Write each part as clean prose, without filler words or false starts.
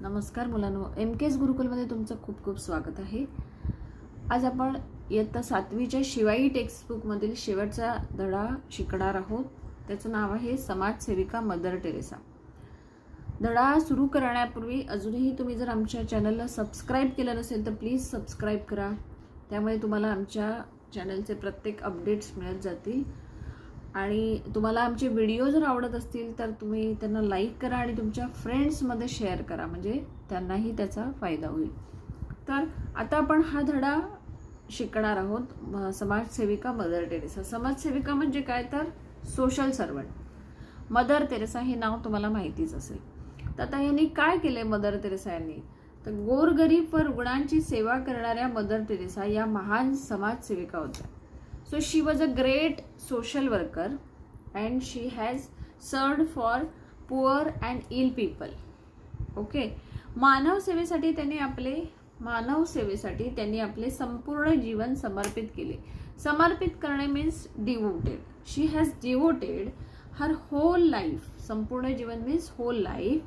नमस्कार मुलांनो, MKS गुरुकुलमध्ये तुमचं खूप खूप स्वागत आहे. आज आपण इयत्ता 7वीच्या शिवाई टेक्स्टबुकमधील शेवटचा धडा शिकणार आहोत. त्याचं नाव आहे समाजसेविका मदर टेरेसा. धडा सुरू करण्यापूर्वी अजूनही तुम्ही जर आमच्या चॅनलला सबस्क्राईब केलं नसेल तर प्लीज सबस्क्राईब करा. त्यामुळे तुम्हाला आमच्या चॅनलचे प्रत्येक अपडेट्स मिळत जातील. आणि तुम्हाला आमचे व्हिडिओ जर आवडत असतील तर तुम्ही त्यांना लाईक करा आणि तुमच्या फ्रेंड्समध्ये शेअर करा, म्हणजे त्यांनाही त्याचा फायदा होईल. तर आता आपण हा धडा शिकणार आहोत. समाजसेविका मदर टेरेसा. समाजसेविका म्हणजे काय, तर सोशल सर्वंट. मदर टेरेसा हे नाव तुम्हाला माहितीच असेल. तर आता यांनी काय केलंय मदर टेरेसा यांनी, तर गोरगरीब व रुग्णांची सेवा करणाऱ्या मदर टेरेसा या महान समाजसेविका होत्या. So she was a great social worker and she has served for poor and ill people. Okay. मानव सेवेसाठी त्यांनी आपले संपूर्ण जीवन समर्पित केले. समर्पित करणे means devoted. She has devoted her whole life. संपूर्ण जीवन means whole life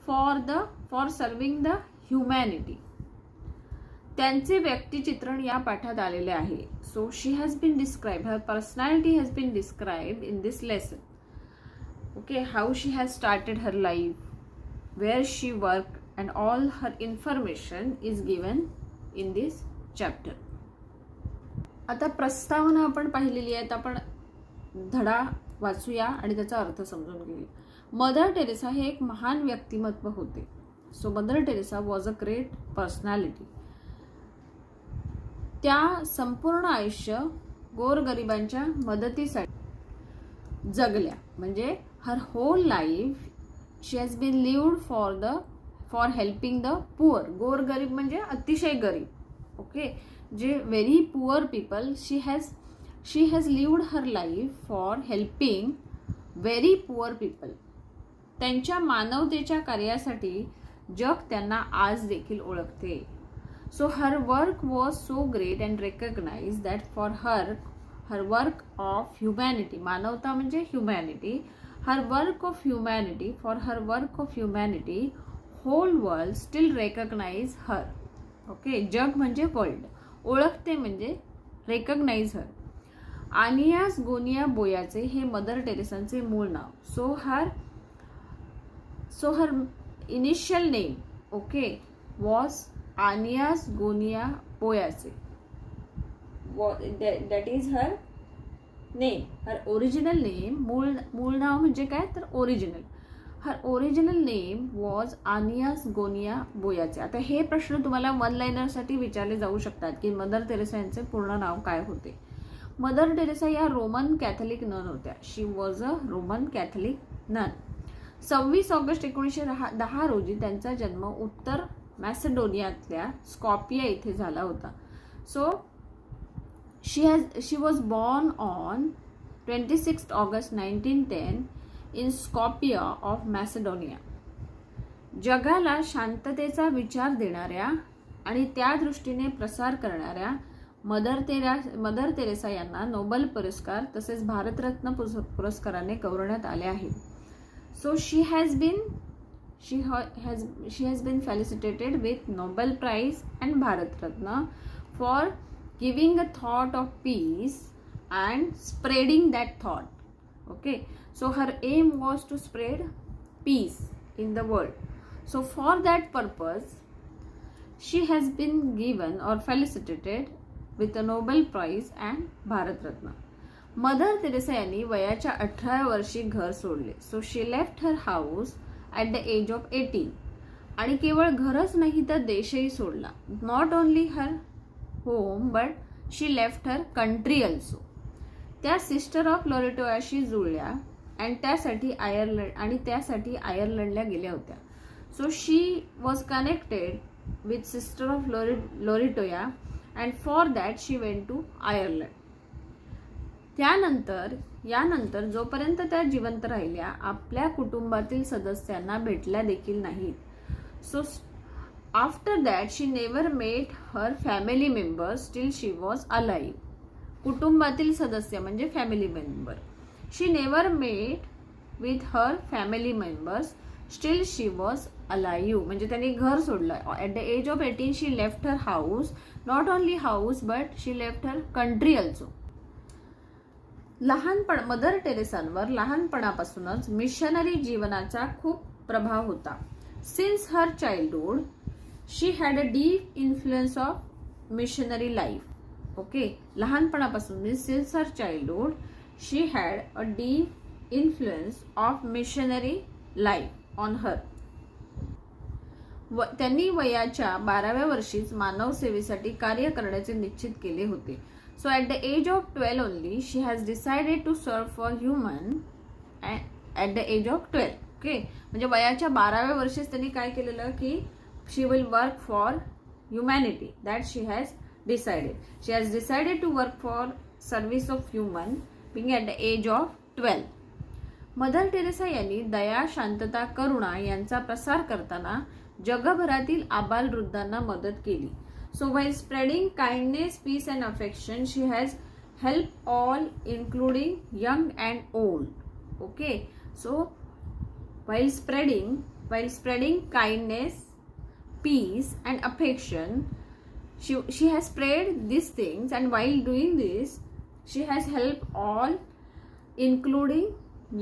for serving the humanity. त्यांचे व्यक्तिचित्रण या पाठात आलेले आहे. So she has been describe, her personality has been describe in this lesson. Okay, how she has started her life, where she work and all her information is given in this chapter. आता प्रस्तावना आपण पाहिलेली आहे, तर आपण धडा वाचूया आणि त्याचा अर्थ समजून घेऊया. मदर टेरेसा हे एक महान व्यक्तिमत्व होते. So Mother Teresa was a great personality. त्या संपूर्ण आयुष्य गोरगरिबांच्या मदतीसाठी जगल्या. म्हणजे her whole life she has been lived for helping the poor. गोरगरीब म्हणजे अतिशय गरीब. ओके, जे very poor people. She has lived her life for helping very poor people. त्यांच्या मानवतेच्या कार्यासाठी जग त्यांना आज देखील ओळखते. So her work was so great and recognized that for her work of humanity, मानवता म्हणजे humanity, her work of humanity, for her work of humanity, whole world still recognize her. Okay, जग म्हणजे वर्ल्ड, ओळखते म्हणजे recognize her. आनियास गोनिया बोयाचे हे mother टेरेसांचे मूळ नाव. So her initial name, okay, was आनियास Gonia बोयाचे. That is her name. Her original name, मूळ नाव म्हणजे काय, तर original. Her original name was आनियास गोनिया बोयाचे. आता हे प्रश्न तुम्हाला वन लाइनर साठी विचारले जाऊ शकतात की मदर टेरेसा यांचे पूर्ण नाव काय होते. मदर टेरेसा या रोमन कॅथलिक नन होत्या. She was a Roman Catholic nun. 26 August 1910 रोजी त्यांचा जन्म उत्तर मॅसेडोनियातल्या स्कॉपिया इथे झाला होता. So she was born on 26 August 1910 in Skopje of Macedonia. जगाला शांततेचा विचार देणाऱ्या आणि त्या दृष्टीने प्रसार करणाऱ्या मदर टेरेसा यांना नोबेल पुरस्कार तसेच भारतरत्न पुरस्काराने गौरवण्यात आले आहे. So she has been felicitated with Nobel Prize and Bharat Ratna for giving a thought of peace and spreading that thought. Okay, so her aim was to spread peace in the world. So for that purpose she has been given or felicitated with a Nobel Prize and Bharat Ratna. Mother Teresa यांनी वयाच्या 18 वर्षी घर सोडले. So she left her house at the age of 18. आणि केवळ घरच नाही तर देशही सोडला. Not only her home but she left her country also. त्या सिस्टर ऑफ लॉरिटोयाशी जुळल्या आणि त्यासाठी आयर्लंडला गेल्या होत्या. So she was connected with sister of Loreto and for that she went to Ireland. यानंतर जोपर्यंत त्या जिवंत राहिल्या आपल्या कुटुंबातील सदस्यांना भेटल्या देखील नाहीत. So after that she never met her family members till she was alive. कुटुंबातील सदस्य म्हणजे family member. She never met with her family members still she was alive म्हणजे त्यांनी घर सोडलं. At the age of 18 she left her house, not only house but she left her country also. Mother टेरेसांवर लहानपणापासूनच missionary जीवनाचा खूप प्रभाव होता. Since her childhood she had a deep influence of missionary life. Okay, लहानपणापासून since her childhood she had a deep influence of missionary life on her. त्यांनी वयाच्या 12व्या वर्षीच मानव सेवेसाठी कार्य करण्याचे निश्चित केले होते. So at the age of 12 only, she has decided to serve for human at the age of 12. Okay, म्हणजे वयाच्या 12व्या वर्षीच त्यांनी काय केलेलं की she will work for humanity. That she has decided. She has decided to work for service of human being at the age of 12. Mother Teresa यांनी दया, शांतता, करुणा यांचा प्रसार करताना जगभरातील आबालवृद्धांना मदत केली. So while spreading kindness, peace and affection, she has helped all including young and old. Okay, so while spreading kindness, peace and affection, she has spread these things, and while doing this she has helped all including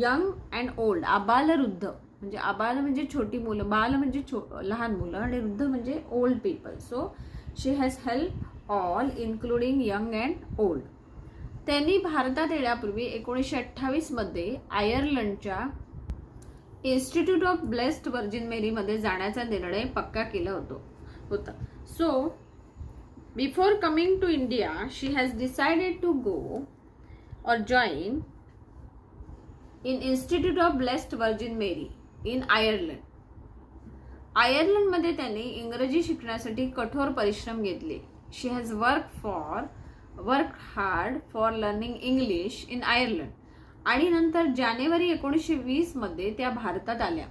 young and old. आबालवृद्ध म्हणजे आबाल म्हणजे छोटी मुलं, बाल म्हणजे लहान मुलं आणि वृद्ध म्हणजे old people. So she has helped all including young and old. त्यांनी भारतात येण्यापूर्वी 1928 मध्ये आयर्लंडच्या Institute of Blessed Virgin Mary मध्ये जाण्याचा निर्णय पक्का केला होता. So before coming to India she has decided to go और join in Institute of Blessed Virgin Mary in Ireland. आयर्लंडमध्ये त्यांनी इंग्रजी शिकण्यासाठी कठोर परिश्रम घेतले. She has work hard for learning English in Ireland. आणि नंतर जानेवारी 1920 मध्ये त्या भारतात आल्या.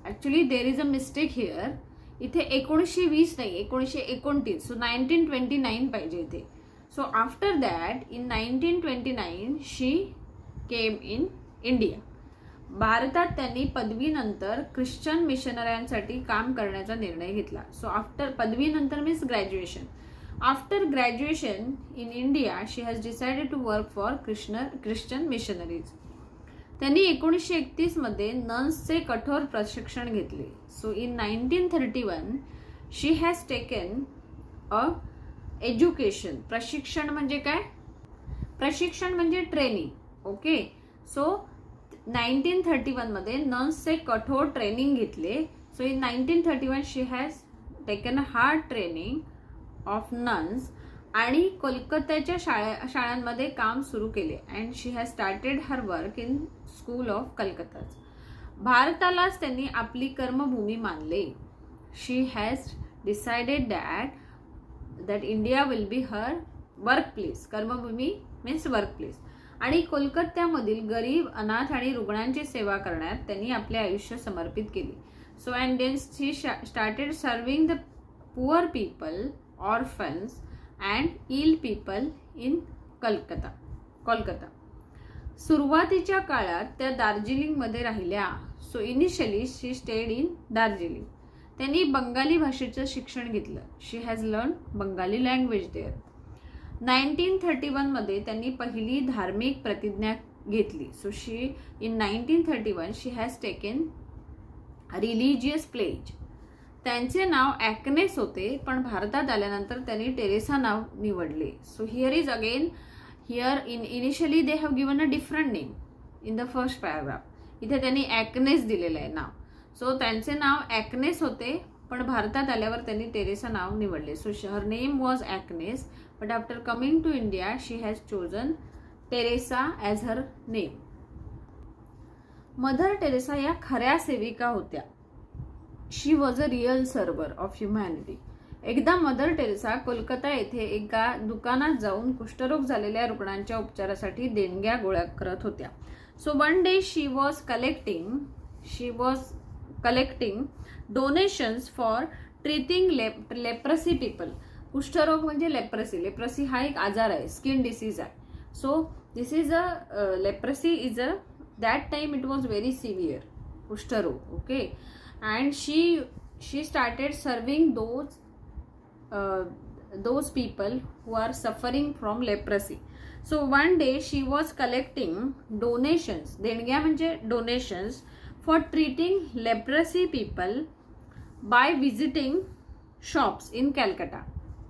Actually there is a mistake here. इथे 1920 नाही, 1929. सो 1929 पाहिजे इथे. So after that in 1929 she came in India. भारतात त्यांनी पदवीनंतर ख्रिश्चन मिशनऱ्यांसाठी काम करण्याचा निर्णय घेतला. सो आफ्टर पदवीनंतर means graduation. After graduation in India she has decided to work for Christian missionaries. त्यांनी 1931 मध्ये नन्सचे कठोर प्रशिक्षण घेतले. So in 1931 she has taken a education. प्रशिक्षण म्हणजे काय? प्रशिक्षण म्हणजे ट्रेनिंग. ओके, सो 1931 मध्ये नन्सचे कठोर ट्रेनिंग घेतले. So in 1931 she has taken a hard training of nuns आणि कोलकात्याच्या शाळांमध्ये काम सुरू केले. And she has started her work in school of Calcutta. भारतालाच त्यांनी आपली कर्मभूमी मानले. She has decided that India will be her work place. कर्मभूमी मीन्स वर्क प्लेस. आणि कोलकात्यामधील गरीब, अनाथ आणि रुग्णांची सेवा करण्यात त्यांनी आपले आयुष्य समर्पित केले. So and then she started serving the poor people, orphans and ill people in Kolkata. सुरुवातीच्या काळात त्या दार्जिलिंगमध्ये राहिल्या. So initially she stayed in Darjeeling. त्यांनी बंगाली भाषेचं शिक्षण घेतलं. She has learn Bengali language there. 1931 मध्ये त्यांनी पहिली धार्मिक प्रतिज्ञा घेतली. So she in 1931 she has taken religious pledge. त्यांचे नाव ॲक्नेस होते, पण भारतात आल्यानंतर त्यांनी टेरेसा नाव निवडले. So here is again initially they have given a different name in the first paragraph. इथे त्यांनी ॲक्नेस दिलेलं आहे नाव. सो त्यांचे नाव ॲक्नेस होते, पण भारतात आल्यावर त्यांनी टेरेसा नाव निवडले. So her name was Agnes, but after coming to India she has chosen Teresa as her name. Mother Teresa या खऱ्या सेविका होत्या. She was a real server of humanity. एकदा मदर टेरेसा कोलकाता येथे एका दुकानात जाऊन कुष्ठरोग झालेल्या रुग्णांच्या उपचारासाठी देणग्या गोळा करत होत्या. So one day she was collecting donations for treating leprosy people. कुष्ठरोग म्हणजे लेप्रसी हा एक आजार आहे, स्किन डिसीज आहे. So this is a leprosy is that time it was very severe कुष्ठरोग. Okay, and she she started serving those people who are suffering from leprosy. So one day she was collecting donations, देणग्या म्हणजे donations, for treating leprosy people by visiting shops in Calcutta.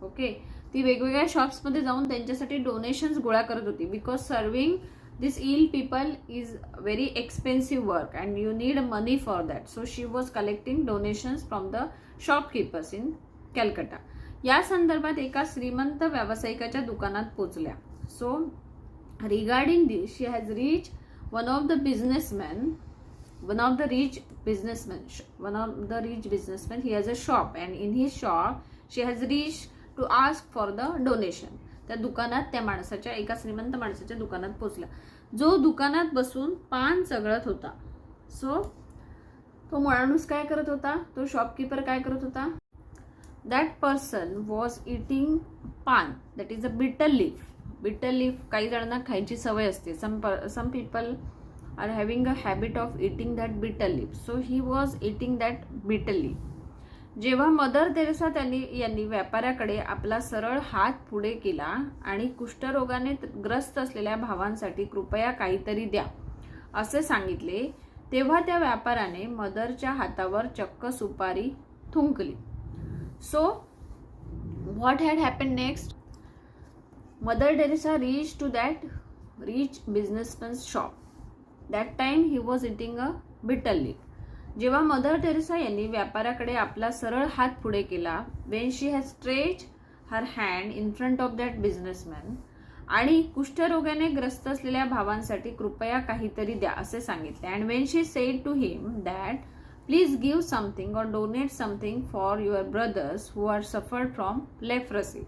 Okay, ती वेगवेगळ्या शॉप्समध्ये जाऊन त्यांच्यासाठी donations गोळा करत होती, because serving this ill people is very expensive work and you need money for that. So she was collecting donations from the shopkeepers in Calcutta. या संदर्भात एका श्रीमंत व्यावसायिकाच्या दुकानात पोचल्या. So regarding this she has reach one of the rich businessmen, he has a shop, and in his shop she has reached to ask for the donation. त्या दुकानात त्या माणसाच्या, एका श्रीमंत माणसाच्या दुकानात पोचला, जो दुकानात बसून पान चगळत होता. सो तो माणूस काय करत होता, तो शॉपकीपर काय करत होता, that person was eating paan, that is a bitter leaf. Bitter leaf काही जणांना खायची सवय असते. Some people are having a habit of eating that bitter leaf. So he was eating that bitter leaf. जेव्हा मदर तेरेसा यांनी व्यापाऱ्याकडे आपला सरळ हात पुढे केला आणि कुष्ठरोगाने ग्रस्त असलेल्या भावांसाठी कृपया काहीतरी द्या असे सांगितले, तेव्हा त्या व्यापाऱ्याने मदरच्या हातावर चक्क सुपारी थुंकली. So what had happen next, Mother Teresa reach to that rich businessman's shop. That time he was eating a bitter leaf. जेव्हा मदर टेरेसा यांनी व्यापाऱ्याकडे आपला सरळ हात पुढे केला, Wien she has stretch her hand in front of that businessman, आणि कुष्ठरोगाने ग्रस्त असलेल्या भावांसाठी कृपया काहीतरी द्या असे सांगितले. And when she said to him that please give something or donate something for your brothers who are suffered from leprosy.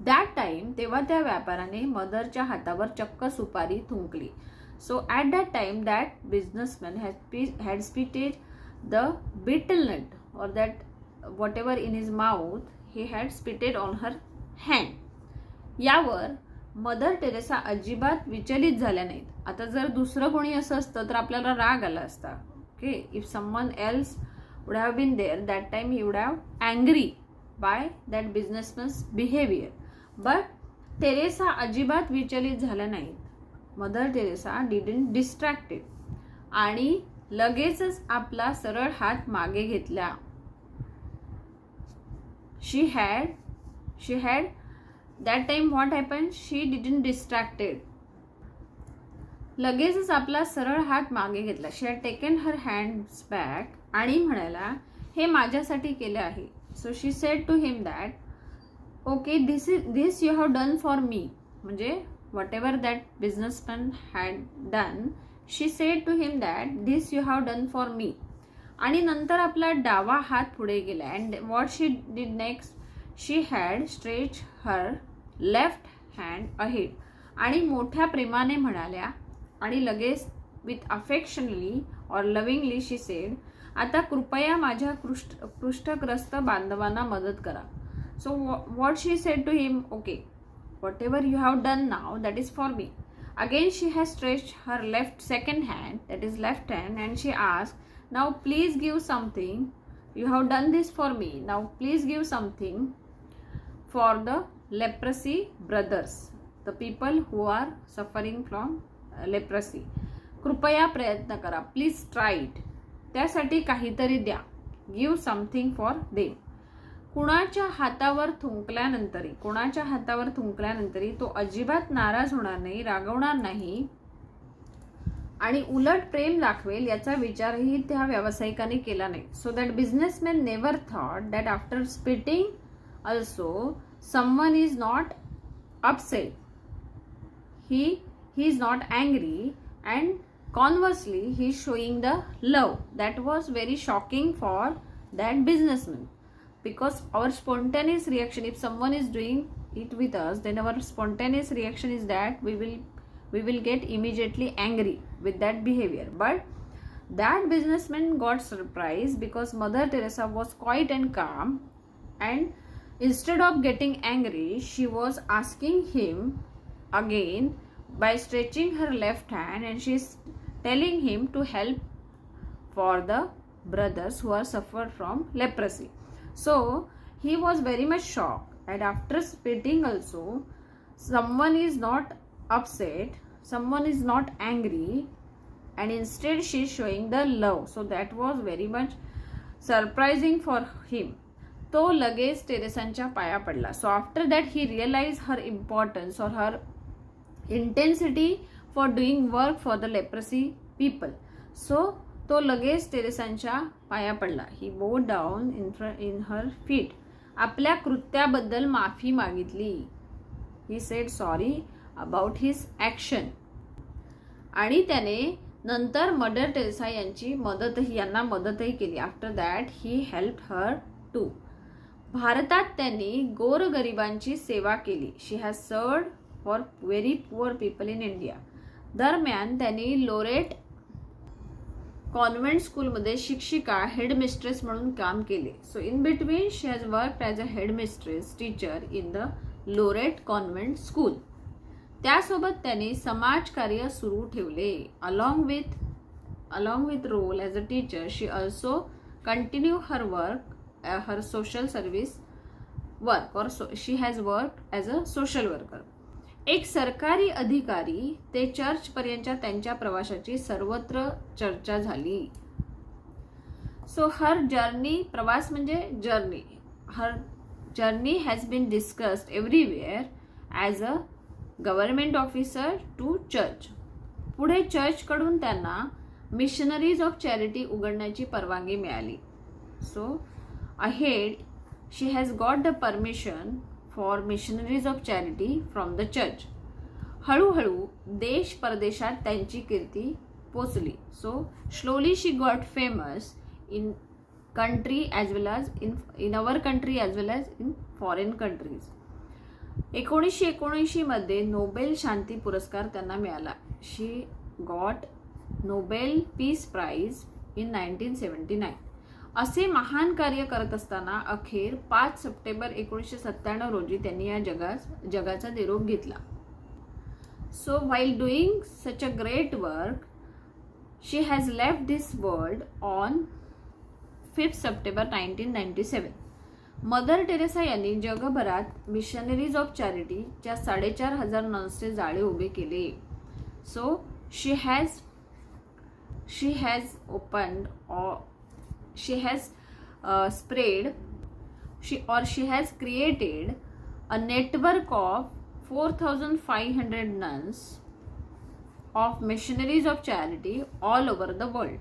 That time तेव्हा त्या व्यापाऱ्याने मदरच्या हातावर चक्क सुपारी थुंकली. So at that time that businessman had spitted the betel nut, or that whatever in his mouth he had spitted on her hand. यावर mother Teresa अजिबात विचलित झाल्या नाहीत. आता जर दुसरं कोणी असं असतं तर आपल्याला राग आला असता. Okay, if someone else would have been there, that time he would have angry by that businessman's behavior. But Teresa अजिबात विचलित झाल्या नाहीत. मदर टेरेसा डिडंट डिस्ट्रॅक्टेड आणि लगेचच आपला सरळ हात मागे घेतला. She had that time what happen, she didn't distracted, लगेचच आपला सरळ हात मागे घेतला. She had taken her hands back आणि म्हणाला, हे माझ्यासाठी केले आहे. So she said to him that okay, this you have done for me, म्हणजे whatever that businessman had done, she said to him that this you have done for me. आणि नंतर आपला डावा हात पुढे गेला. and what she did next, she had stretched her left hand ahead, आणि मोठ्या प्रेमाने म्हणाल्या, आणि लगेच with affectionately or lovingly she said, आता कृपया माझ्या पृष्ठग्रस्त बांधवांना मदत करा. so what she said to him, okay, whatever you have done now, that is for me. Again she has stretched her second hand, that is left hand, and she asked, now please give something, you have done this for me, now please give something for the leprosy brothers, the people who are suffering from leprosy. कृपया प्रयत्न करा, please try it, त्यासाठी काहीतरी द्या, give something for them. कुणाच्या हातावर थुंकल्यानंतरही तो अजिबात नाराज होणार नाही, रागवणार नाही आणि उलट प्रेम दाखवेल याचा विचारही त्या व्यावसायिकाने केला नाही. So that businessman never thought that after spitting also someone is not upset, he is not angry, and conversely he is showing the love. That was very shocking for that businessman. Because our spontaneous reaction, if someone is doing it with us, then our spontaneous reaction is that we will get immediately angry with that behavior. But that businessman got surprised because Mother Teresa was quiet and calm, and instead of getting angry, she was asking him again by stretching her left hand, and she is telling him to help for the brothers who are suffered from leprosy. So he was very much shocked, and after spitting also, someone is not upset, someone is not angry, and instead she is showing the love. So that was very much surprising for him. तो लगेच टेरेसांच्या पाया पडला. So after that he realise her importance और her intensity for doing work for the leprosy people. So तो लगेच टेरेसांच्या पाया पडला. ही बो डाऊन इन हर फीट. आपल्या कृत्याबद्दल माफी मागितली. He said sorry about his action. आणि त्याने नंतर मदर टेरेसा यांना मदतही केली. After that he help her too. भारतात त्यांनी गोरगरिबांची सेवा केली. She has served for very poor people in India. दरम्यान त्यांनी लोरेट कॉन्व्हेंट स्कूलमध्ये शिक्षिका हेडमिस्ट्रेस म्हणून काम केले. So in between she has work as a headmistress teacher in the Loreto convent school. त्यासोबत त्यांनी समाजकार्य सुरू ठेवले. Along with role as a teacher she also continue her work, her social service work, or she has worked as a social worker. एक सरकारी अधिकारी ते church पर्यंतच्या त्यांच्या प्रवासाची सर्वत्र चर्चा झाली. सो हर जर्नी, प्रवास म्हणजे journey, her journey has been discussed everywhere as a government officer to church. पुढे चर्चकडून त्यांना मिशनरीज ऑफ चॅरिटी उघडण्याची परवानगी मिळाली. So ahead she has got the permission for missionaries of charity from the church. हळूहळू देश परदेशात त्यांची कीर्ती पोचली. So slowly she got famous in country as well as in our country as well as in foreign countries. 1979 मध्ये Nobel शांती पुरस्कार त्यांना मिळाला. she got Nobel Peace Prize in 1979. असे महान कार्य करत असताना अखेर 5 सप्टेंबर 1997 रोजी त्यांनी या जगाचा निरोप घेतला. So while doing such a great work she has left this world on 5 September 1997. Mother Teresa यांनी जगभरात मिशनरीज ऑफ चॅरिटीच्या 4,500 नर्सचे जाळे उभे केले. So she has opened she has created a network of 4,500 nuns of missionaries of charity all over the world.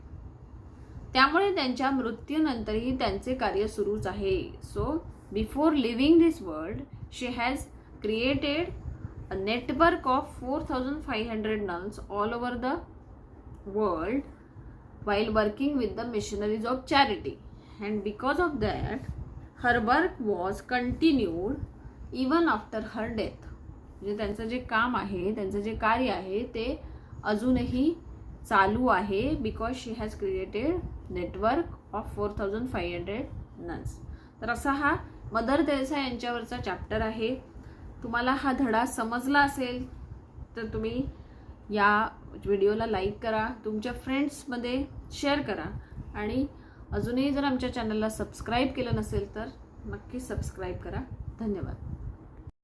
त्यामुळे त्यांच्या मृत्यूनंतरही त्यांचे कार्य सुरूच आहे. So before living this world she has created a network of 4,500 nuns all over the world while working with the missionaries of charity, and because of that her work was continued even after her death. म्हणजे त्यांचं जे काम आहे, त्यांचं जे कार्य आहे ते अजूनही चालू आहे. Because she has created network of 4,500 nuns. तर असा हा मदर तेरेसा यांच्यावरचा चॅप्टर आहे. तुम्हाला हा धडा समजला असेल तर तुम्ही या व्हिडिओला लाईक करा, तुमच्या फ्रेंड्समध्ये शेअर करा, आणि अजूनही जर आमच्या चॅनलला सबस्क्राईब केलं नसेल तर नक्की सबस्क्राईब करा. धन्यवाद.